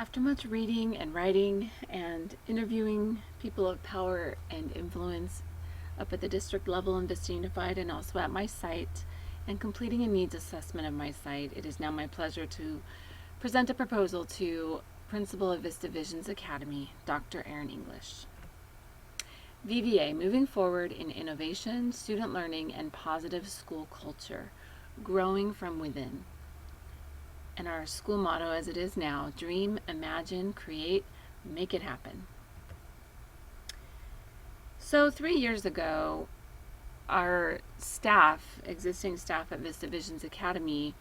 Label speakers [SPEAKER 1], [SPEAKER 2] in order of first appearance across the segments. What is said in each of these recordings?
[SPEAKER 1] After much reading and writing and interviewing people of power and influence up at the district level in Vista Unified and also at my site, and completing a needs assessment of my site, it is now my pleasure to present a proposal to Principal of Vista Visions Academy, Dr. Erin English. VVA, moving forward in innovation, student learning, and positive school culture, growing from within. And our school motto as it is now, dream, imagine, create, make it happen. So 3 years ago, our staff, existing staff at Vista Visions Academy,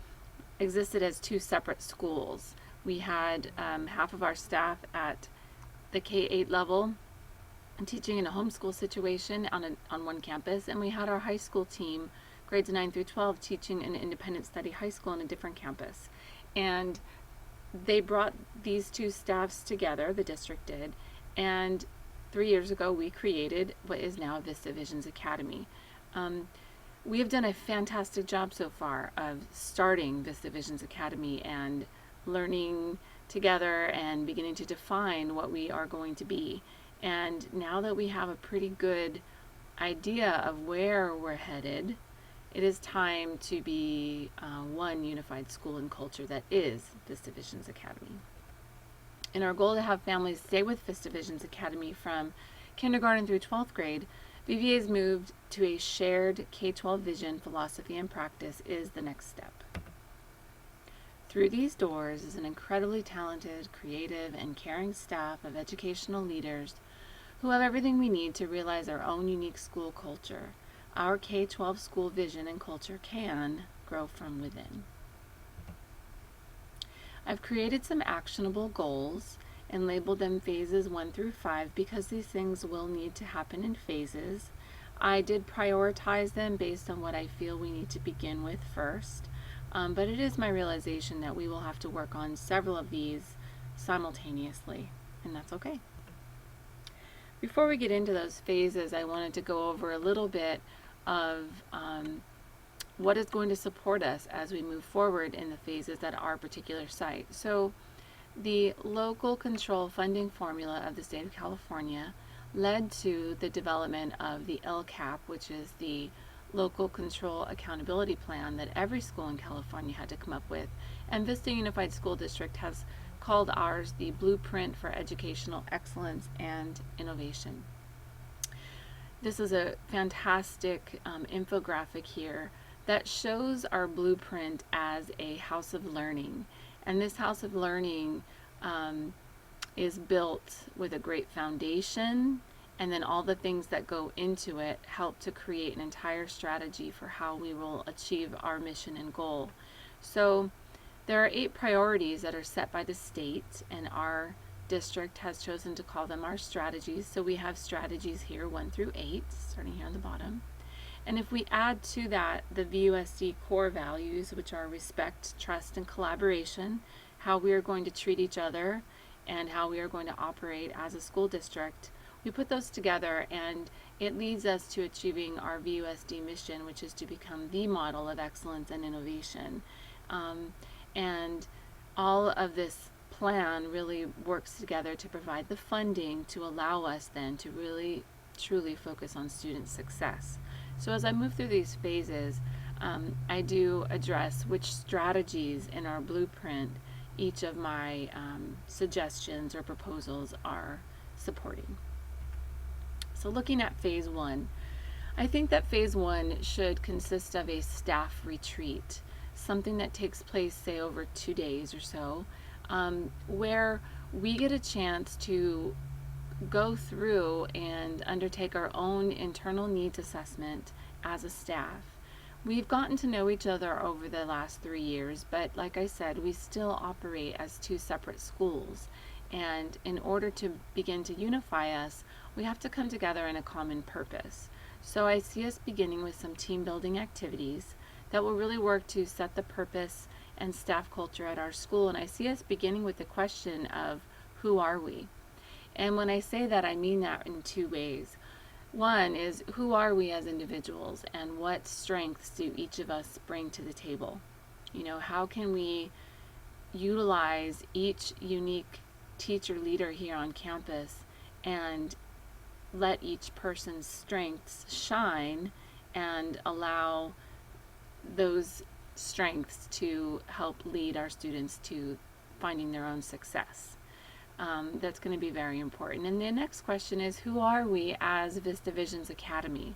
[SPEAKER 1] existed as two separate schools. We had half of our staff at the K-8 level teaching in a homeschool situation on one campus, and we had our high school team, grades 9 through 12, teaching in independent study high school on a different campus. And they brought these two staffs together, the district did, and 3 years ago we created what is now Vista Visions Academy. We have done a fantastic job so far of starting Vista Visions Academy and learning together and beginning to define what we are going to be. And now that we have a pretty good idea of where we're headed, it is time to be one unified school and culture that is Vista Visions Academy. In our goal to have families stay with Vista Visions Academy from kindergarten through 12th grade, VVA has moved to a shared K-12 vision, philosophy, and practice is the next step. Through these doors is an incredibly talented, creative, and caring staff of educational leaders who have everything we need to realize our own unique school culture. Our K-12 school vision and culture can grow from within. I've created some actionable goals and labeled them phases 1 through 5 because these things will need to happen in phases. I did prioritize them based on what I feel we need to begin with first, but it is my realization that we will have to work on several of these simultaneously, and that's okay. Before we get into those phases, I wanted to go over a little bit of what is going to support us as we move forward in the phases at our particular site. So the local control funding formula of the state of California led to the development of the LCAP, which is the local control accountability plan that every school in California had to come up with. And Vista Unified School District has called ours the Blueprint for Educational Excellence and Innovation. This is a fantastic infographic here that shows our blueprint as a house of learning. And this house of learning is built with a great foundation, and then all the things that go into it help to create an entire strategy for how we will achieve our mission and goal. So there are 8 priorities that are set by the state, and our district has chosen to call them our strategies. So we have strategies here 1 through 8, starting here on the bottom. And if we add to that the VUSD core values, which are respect, trust, and collaboration, how we are going to treat each other, and how we are going to operate as a school district, we put those together and it leads us to achieving our VUSD mission, which is to become the model of excellence and innovation. And all of this plan really works together to provide the funding to allow us then to really truly focus on student success. So as I move through these phases, I do address which strategies in our blueprint each of my suggestions or proposals are supporting. So looking at phase 1, I think that phase 1 should consist of a staff retreat, something that takes place, say, over 2 days or so, where we get a chance to go through and undertake our own internal needs assessment as a staff. We've gotten to know each other over the last 3 years, but like I said, we still operate as 2 separate schools. And in order to begin to unify us, we have to come together in a common purpose. So I see us beginning with some team building activities that will really work to set the purpose and staff culture at our school. And I see us beginning with the question of, who are we? And when I say that, I mean that in 2 ways. One is, who are we as individuals, and what strengths do each of us bring to the table? You know, how can we utilize each unique teacher leader here on campus and let each person's strengths shine and allow those strengths to help lead our students to finding their own success. That's going to be very important. And the next question is, who are we as Vista Visions Academy?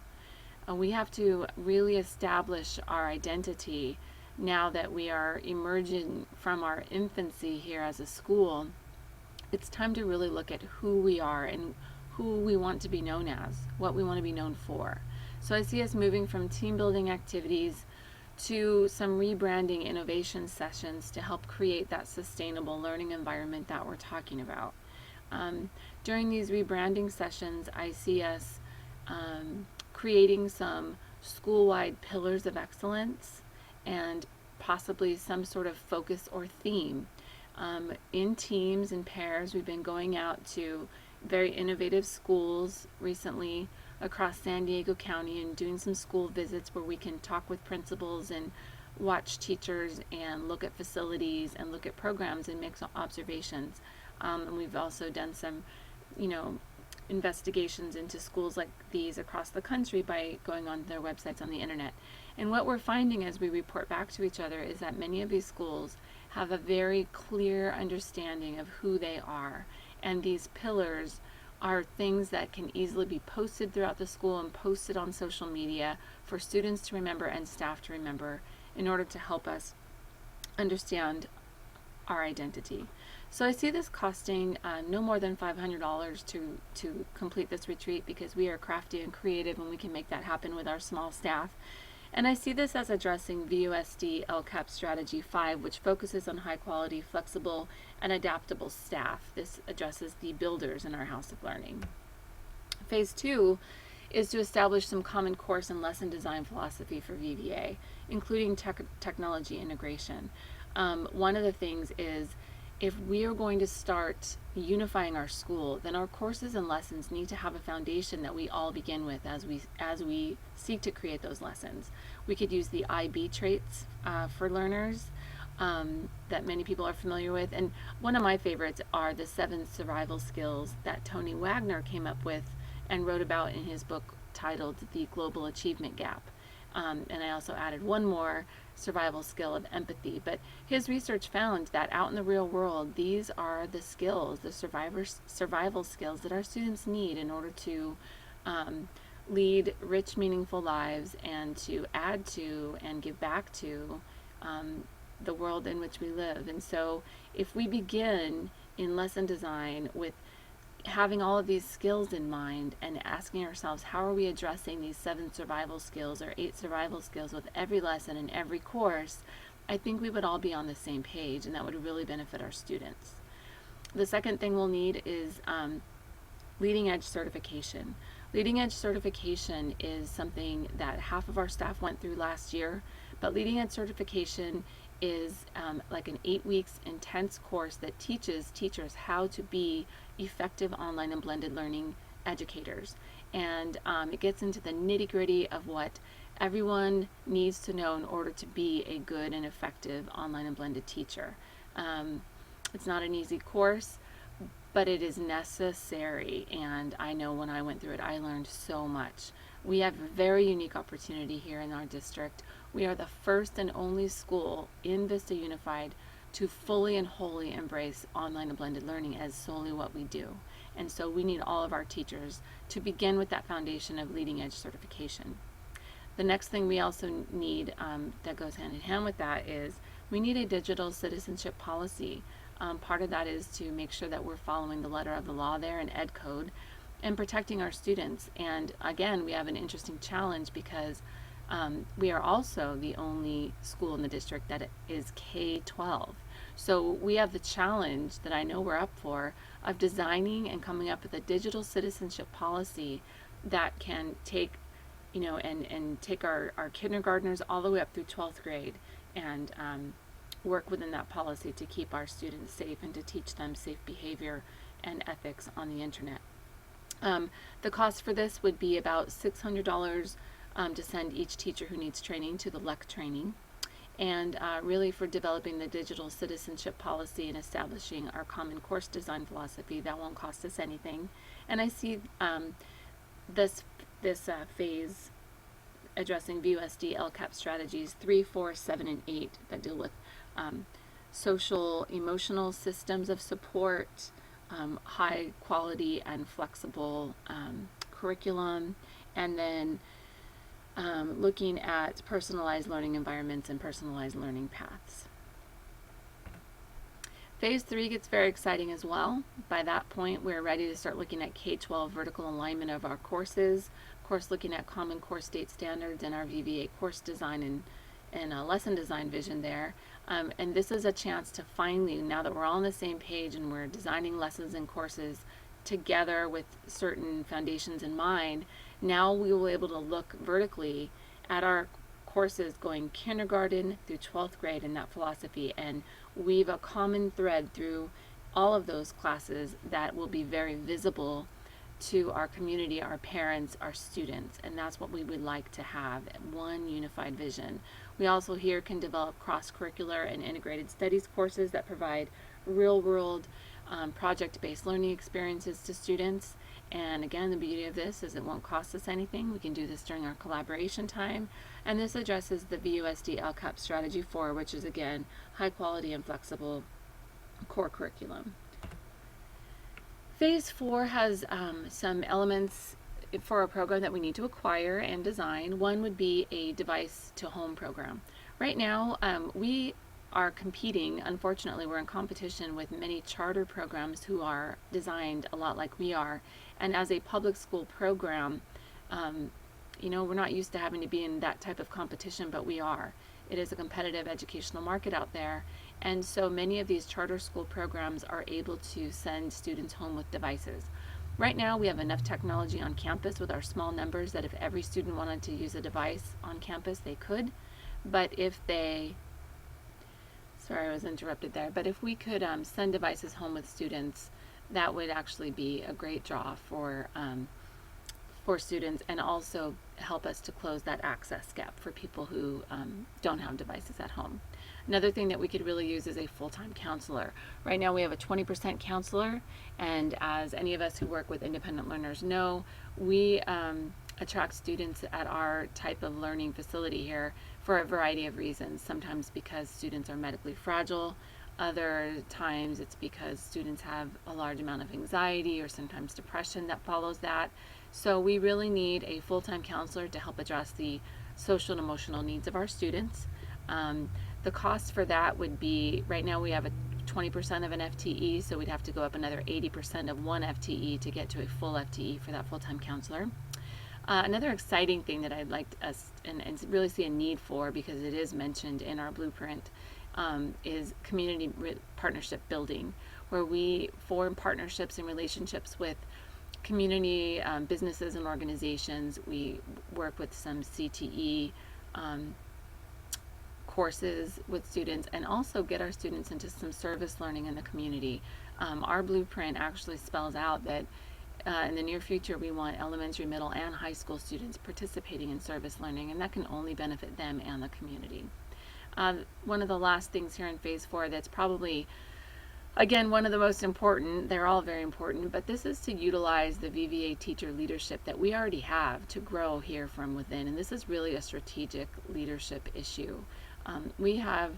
[SPEAKER 1] We have to really establish our identity now that we are emerging from our infancy here as a school. It's time to really look at who we are and who we want to be known as, what we want to be known for. So I see us moving from team building activities to some rebranding innovation sessions to help create that sustainable learning environment that we're talking about. During these rebranding sessions, I see us creating some school-wide pillars of excellence and possibly some sort of focus or theme. In teams and pairs, we've been going out to very innovative schools recently across San Diego County and doing some school visits where we can talk with principals and watch teachers and look at facilities and look at programs and make some observations. And we've also done some, investigations into schools like these across the country by going on their websites on the internet. And what we're finding as we report back to each other is that many of these schools have a very clear understanding of who they are. And these pillars are things that can easily be posted throughout the school and posted on social media for students to remember and staff to remember in order to help us understand our identity. So I see this costing no more than $500 to complete this retreat, because we are crafty and creative and we can make that happen with our small staff. And I see this as addressing VUSD LCAP Strategy 5, which focuses on high quality, flexible, and adaptable staff. This addresses the builders in our House of Learning. Phase 2 is to establish some common course and lesson design philosophy for VVA, including technology integration. One of the things is, if we are going to start unifying our school, then our courses and lessons need to have a foundation that we all begin with as we seek to create those lessons. We could use the IB traits for learners that many people are familiar with, and one of my favorites are the 7 survival skills that Tony Wagner came up with and wrote about in his book titled The Global Achievement Gap. And I also added one more survival skill of empathy. But his research found that out in the real world, these are the skills, the survival skills that our students need in order to lead rich, meaningful lives and to add to and give back to the world in which we live. And so if we begin in lesson design with having all of these skills in mind and asking ourselves, how are we addressing these 7 survival skills or 8 survival skills with every lesson and every course, I think we would all be on the same page, and that would really benefit our students. The second thing we'll need is leading edge certification. Leading edge certification is something that half of our staff went through last year, but leading edge certification is like an 8 weeks intense course that teaches teachers how to be effective online and blended learning educators. And it gets into the nitty-gritty of what everyone needs to know in order to be a good and effective online and blended teacher. It's not an easy course, but it is necessary, and I know when I went through it, I learned so much. We have a very unique opportunity here in our district. We are the first and only school in Vista Unified to fully and wholly embrace online and blended learning as solely what we do. And so we need all of our teachers to begin with that foundation of leading edge certification. The next thing we also need that goes hand in hand with that is we need a digital citizenship policy. Part of that is to make sure that we're following the letter of the law there in Ed Code and protecting our students. And again, we have an interesting challenge because we are also the only school in the district that is K-12. So we have the challenge that I know we're up for of designing and coming up with a digital citizenship policy that can take, and take our kindergartners all the way up through 12th grade and work within that policy to keep our students safe and to teach them safe behavior and ethics on the internet. The cost for this would be about $600 to send each teacher who needs training to the LEC training. and really for developing the digital citizenship policy and establishing our common course design philosophy. That won't cost us anything. And I see this phase addressing VUSD LCAP strategies 3, 4, 7, and 8 that deal with social emotional systems of support, high quality and flexible curriculum, and then looking at personalized learning environments and personalized learning paths. Phase 3 gets very exciting as well. By that point, we're ready to start looking at K-12 vertical alignment of our courses, of course looking at common core state standards and our VVA course design and lesson design vision there. And this is a chance to finally, now that we're all on the same page and we're designing lessons and courses together with certain foundations in mind, now we will be able to look vertically at our courses going kindergarten through 12th grade in that philosophy and weave a common thread through all of those classes that will be very visible to our community, our parents, our students, and that's what we would like to have, one unified vision. We also here can develop cross-curricular and integrated studies courses that provide real-world project-based learning experiences to students. And again, the beauty of this is it won't cost us anything. We can do this during our collaboration time. And this addresses the VUSD LCAP Strategy 4, which is again, high quality and flexible core curriculum. Phase 4 has some elements for a program that we need to acquire and design. One would be a device to home program. Right now, we are competing, unfortunately, we're in competition with many charter programs who are designed a lot like we are. And as a public school program, we're not used to having to be in that type of competition, but we are. It is a competitive educational market out there. And so many of these charter school programs are able to send students home with devices. Right now, we have enough technology on campus with our small numbers that if every student wanted to use a device on campus, they could. But if they Sorry, I was interrupted there. But if we could send devices home with students, that would actually be a great draw for students and also help us to close that access gap for people who don't have devices at home. Another thing that we could really use is a full-time counselor. Right now we have a 20% counselor, and as any of us who work with independent learners know, we attract students at our type of learning facility here for a variety of reasons. Sometimes because students are medically fragile, other times it's because students have a large amount of anxiety or sometimes depression that follows that. So we really need a full-time counselor to help address the social and emotional needs of our students. The cost for that would be, right now we have a 20% of an FTE, so we'd have to go up another 80% of one FTE to get to a full FTE for that full-time counselor. Another exciting thing that I'd like us and really see a need for, because it is mentioned in our blueprint, is community partnership building, where we form partnerships and relationships with community businesses and organizations. We work with some CTE courses with students and also get our students into some service learning in the community. Our blueprint actually spells out that in the near future we want elementary, middle, and high school students participating in service learning, and that can only benefit them and the community. One of the last things here in phase 4 that's probably, again, one of the most important, they're all very important, but this is to utilize the VVA teacher leadership that we already have to grow here from within, and this is really a strategic leadership issue. We have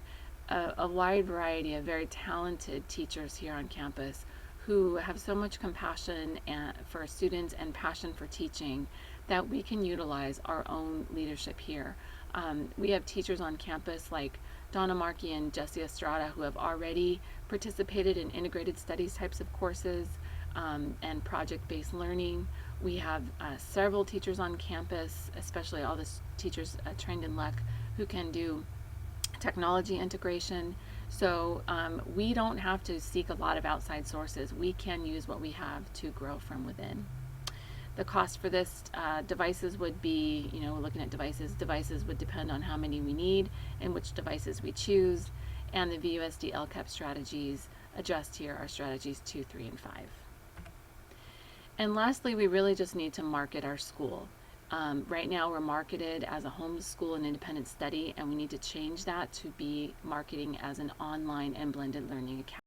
[SPEAKER 1] a wide variety of very talented teachers here on campus who have so much compassion for students and passion for teaching that we can utilize our own leadership here. We have teachers on campus like Donna Markey and Jessie Estrada who have already participated in integrated studies types of courses and project-based learning. We have several teachers on campus, especially all the teachers trained in LEC, who can do technology integration. So we don't have to seek a lot of outside sources. We can use what we have to grow from within. The cost for this devices would be, looking at devices would depend on how many we need and which devices we choose, and the VUSD LCAP strategies addressed here are strategies 2, 3, and 5. And lastly, we really just need to market our school. Right now, we're marketed as a homeschool and independent study, and we need to change that to be marketing as an online and blended learning academy.